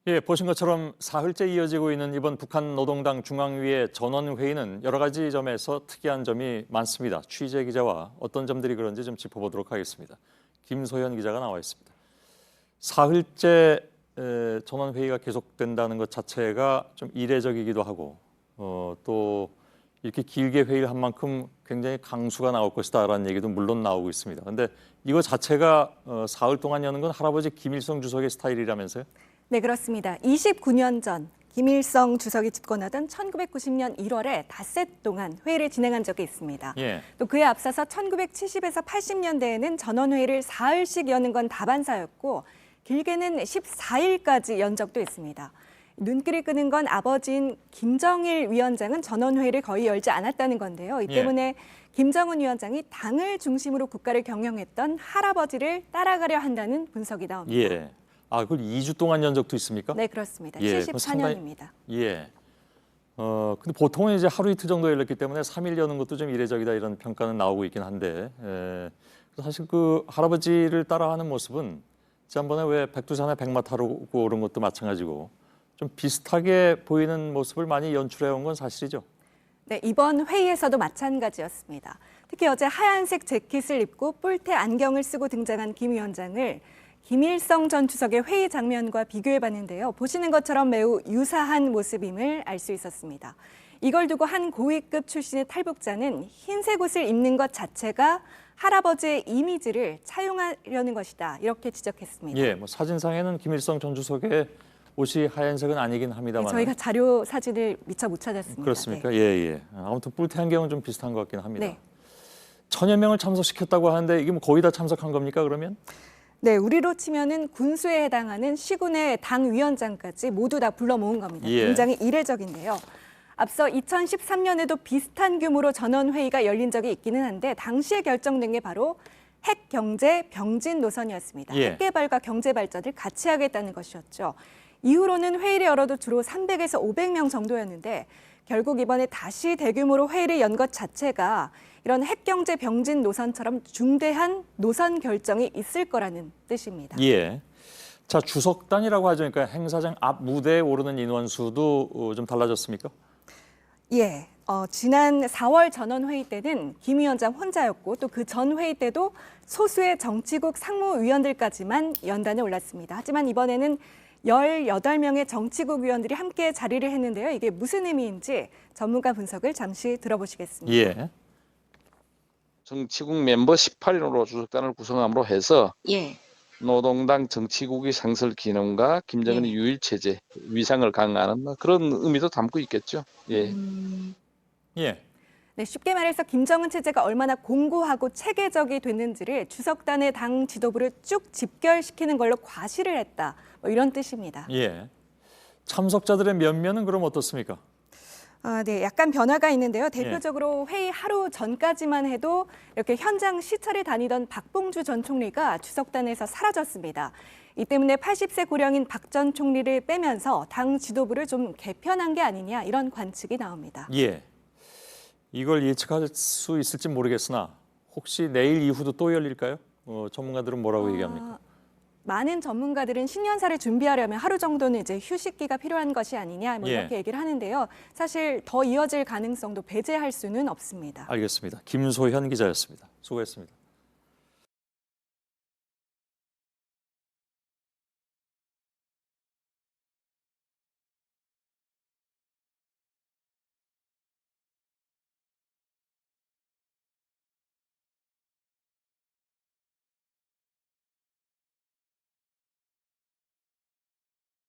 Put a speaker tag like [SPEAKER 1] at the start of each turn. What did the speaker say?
[SPEAKER 1] 예, 보신 것처럼 사흘째 이어지고 있는 이번 북한 노동당 중앙위의 전원회의는 여러 가지 점에서 특이한 점이 많습니다. 취재 기자와 어떤 점들이 그런지 좀 짚어보도록 하겠습니다. 김소현 기자가 나와 있습니다. 사흘째 전원회의가 계속된다는 것 자체가 좀 이례적이기도 하고 또 이렇게 길게 회의를 한 만큼 굉장히 강수가 나올 것이다라는 얘기도 물론 나오고 있습니다. 그런데 이거 자체가 사흘 동안 여는 건 할아버지 김일성 주석의 스타일이라면서요?
[SPEAKER 2] 네, 그렇습니다. 29년 전 김일성 주석이 집권하던 1990년 1월에 닷새 동안 회의를 진행한 적이 있습니다.
[SPEAKER 1] 예.
[SPEAKER 2] 또 그에 앞서서 1970에서 80년대에는 전원회의를 사흘씩 여는 건 다반사였고 길게는 14일까지 연 적도 있습니다. 눈길을 끄는 건 아버지인 김정일 위원장은 전원회의를 거의 열지 않았다는 건데요. 이 때문에 김정은 위원장이 당을 중심으로 국가를 경영했던 할아버지를 따라가려 한다는 분석이 나옵니다.
[SPEAKER 1] 예. 아, 그걸 2주 동안 연 적도 있습니까?
[SPEAKER 2] 네, 그렇습니다.
[SPEAKER 1] 예,
[SPEAKER 2] 74년입니다.
[SPEAKER 1] 예. 근데 보통은 이제 하루 이틀 정도 열렸기 때문에 3일 여는 것도 좀 이례적이다 이런 평가는 나오고 있긴 한데, 사실 그 할아버지를 따라하는 모습은 지난번에 왜 백두산에 백마 타러 오고 오른 것도 마찬가지고 좀 비슷하게 보이는 모습을 많이 연출해 온 건 사실이죠.
[SPEAKER 2] 네, 이번 회의에서도 마찬가지였습니다. 특히 어제 하얀색 재킷을 입고 뿔테 안경을 쓰고 등장한 김 위원장을 김일성 전 주석의 회의 장면과 비교해봤는데요. 보시는 것처럼 매우 유사한 모습임을 알 수 있었습니다. 이걸 두고 한 고위급 출신의 탈북자는 흰색 옷을 입는 것 자체가 할아버지의 이미지를 차용하려는 것이다. 이렇게 지적했습니다.
[SPEAKER 1] 예, 뭐 사진상에는 김일성 전 주석의 옷이 하얀색은 아니긴 합니다만.
[SPEAKER 2] 네, 저희가 자료 사진을 미처 못 찾았습니다.
[SPEAKER 1] 그렇습니까?
[SPEAKER 2] 네.
[SPEAKER 1] 예, 예. 아무튼 뿔테 안경은 좀 비슷한 것 같긴 합니다.
[SPEAKER 2] 네.
[SPEAKER 1] 1000여 명을 참석시켰다고 하는데 이게 뭐 거의 다 참석한 겁니까, 그러면?
[SPEAKER 2] 네, 우리로 치면은 군수에 해당하는 시군의 당 위원장까지 모두 다 불러 모은 겁니다.
[SPEAKER 1] 예.
[SPEAKER 2] 굉장히 이례적인데요. 앞서 2013년에도 비슷한 규모로 전원회의가 열린 적이 있기는 한데 당시에 결정된 게 바로 핵경제 병진 노선이었습니다.
[SPEAKER 1] 예.
[SPEAKER 2] 핵개발과 경제발전을 같이 하겠다는 것이었죠. 이후로는 회의를 열어도 주로 300에서 500명 정도였는데 결국 이번에 다시 대규모로 회의를 연 것 자체가 이런 핵경제 병진 노선처럼 중대한 노선 결정이 있을 거라는 뜻입니다.
[SPEAKER 1] 예. 자, 주석단이라고 하죠. 그러니까 행사장 앞 무대에 오르는 인원수도 좀 달라졌습니까?
[SPEAKER 2] 예. 지난 4월 전원회의 때는 김 위원장 혼자였고 또 그 전 회의 때도 소수의 정치국 상무위원들까지만 연단에 올랐습니다. 하지만 이번에는 18명의 정치국 위원들이 함께 자리를 했는데요. 이게 무슨 의미인지 전문가 분석을 잠시 들어보시겠습니다.
[SPEAKER 1] 예.
[SPEAKER 3] 정치국 멤버 18인으로 주석단을 구성함으로 해서
[SPEAKER 2] 예.
[SPEAKER 3] 노동당 정치국의 상설 기능과 김정은의 유일 체제, 위상을 강화하는 그런 의미도 담고 있겠죠. 예.
[SPEAKER 1] 예.
[SPEAKER 2] 네, 쉽게 말해서 김정은 체제가 얼마나 공고하고 체계적이 됐는지를 주석단의 당 지도부를 쭉 집결시키는 걸로 과시를 했다. 뭐 이런 뜻입니다.
[SPEAKER 1] 예. 참석자들의 면면은 그럼 어떻습니까?
[SPEAKER 2] 네, 약간 변화가 있는데요. 대표적으로 회의 하루 전까지만 해도 이렇게 현장 시찰을 다니던 박봉주 전 총리가 주석단에서 사라졌습니다. 이 때문에 80세 고령인 박 전 총리를 빼면서 당 지도부를 좀 개편한 게 아니냐 이런 관측이 나옵니다.
[SPEAKER 1] 예. 이걸 예측할 수 있을지 모르겠으나 혹시 내일 이후도 또 열릴까요? 전문가들은 뭐라고 얘기합니까?
[SPEAKER 2] 많은 전문가들은 신년사를 준비하려면 하루 정도는 이제 휴식기가 필요한 것이 아니냐 뭐 이렇게 얘기를 하는데요. 사실 더 이어질 가능성도 배제할 수는 없습니다.
[SPEAKER 1] 알겠습니다. 김소현 기자였습니다. 수고했습니다.